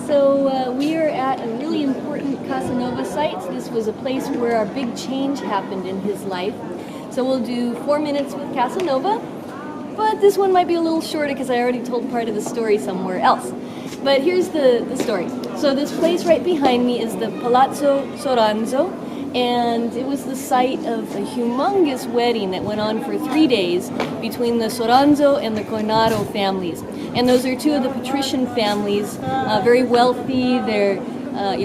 We are at a really important Casanova site. This was a place where a big change happened in his life. So we'll do 4 minutes with Casanova, but this one might be a little shorter because I already told part of the story somewhere else. But here's the story. So this place right behind me is the Palazzo Soranzo, and it was the site of a humongous wedding that went on for 3 days between the Soranzo and the Quattro families. And those are two of the patrician families, very wealthy. They're,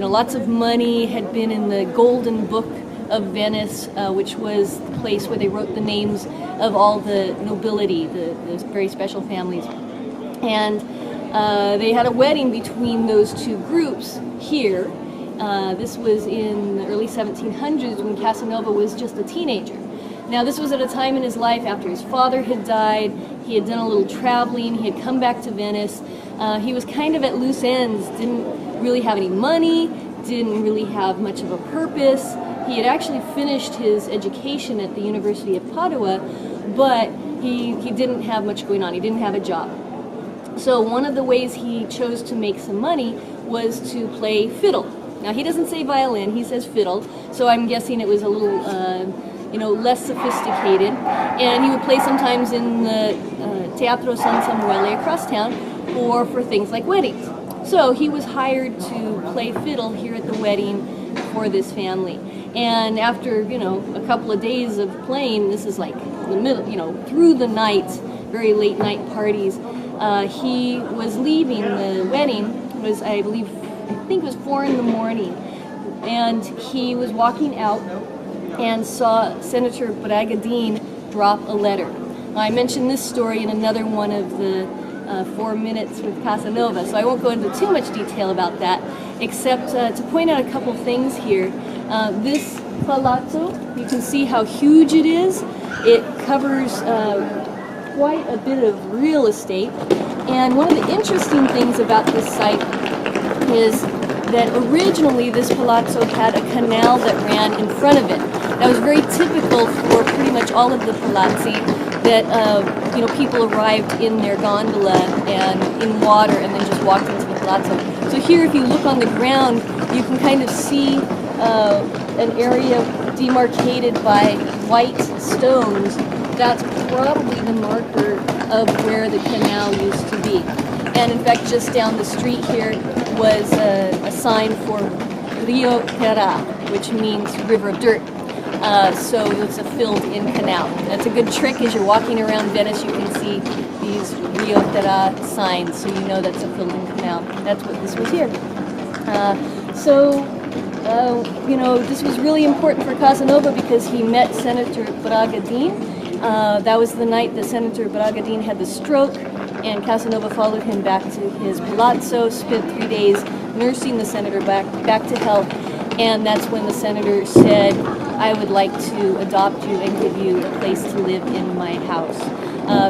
lots of money, had been in the Golden Book of Venice, which was the place where they wrote the names of all the nobility, the very special families. And they had a wedding between those two groups here. This was in the early 1700s when Casanova was just a teenager. Now this was at a time in his life after his father had died. He had done a little traveling, he had come back to Venice. He was kind of at loose ends, didn't really have any money, didn't really have much of a purpose. He had actually finished his education at the University of Padua, but he didn't have much going on, he didn't have a job. So one of the ways he chose to make some money was to play fiddle. Now he doesn't say violin, he says fiddle, so I'm guessing it was a little less sophisticated. And he would play sometimes in the Teatro San Samuele across town, or for things like weddings. So he was hired to play fiddle here at the wedding for this family. And after, a couple of days of playing, this is like the middle, through the night, very late night parties, he was leaving the wedding. It was, I think it was 4 in the morning, and he was walking out and saw Senator Bragadin drop a letter. Now, I mentioned this story in another one of the 4 minutes with Casanova, so I won't go into too much detail about that, except to point out a couple things here. This palazzo, you can see how huge it is. It covers quite a bit of real estate, and one of the interesting things about this site is that originally this palazzo had a canal that ran in front of it. That was very typical for pretty much all of the palazzi, that people arrived in their gondola and in water and then just walked into the palazzo. So here, if you look on the ground, you can kind of see an area demarcated by white stones. That's probably the marker of where the canal used to be. And in fact, just down the street here was a sign for Rio Terra, which means river of dirt. So it's a filled-in canal. That's a good trick. As you're walking around Venice, you can see these Rio Terra signs, so you know that's a filled-in canal. That's what this was here. This was really important for Casanova because he met Senator Bragadin. That was the night that Senator Bragadin had the stroke, and Casanova followed him back to his palazzo, spent 3 days nursing the senator back to health, and that's when the senator said, I would like to adopt you and give you a place to live in my house.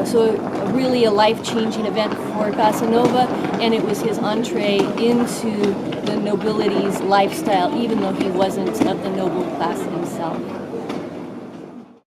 So really a life-changing event for Casanova, and it was his entree into the nobility's lifestyle, even though he wasn't of the noble class himself.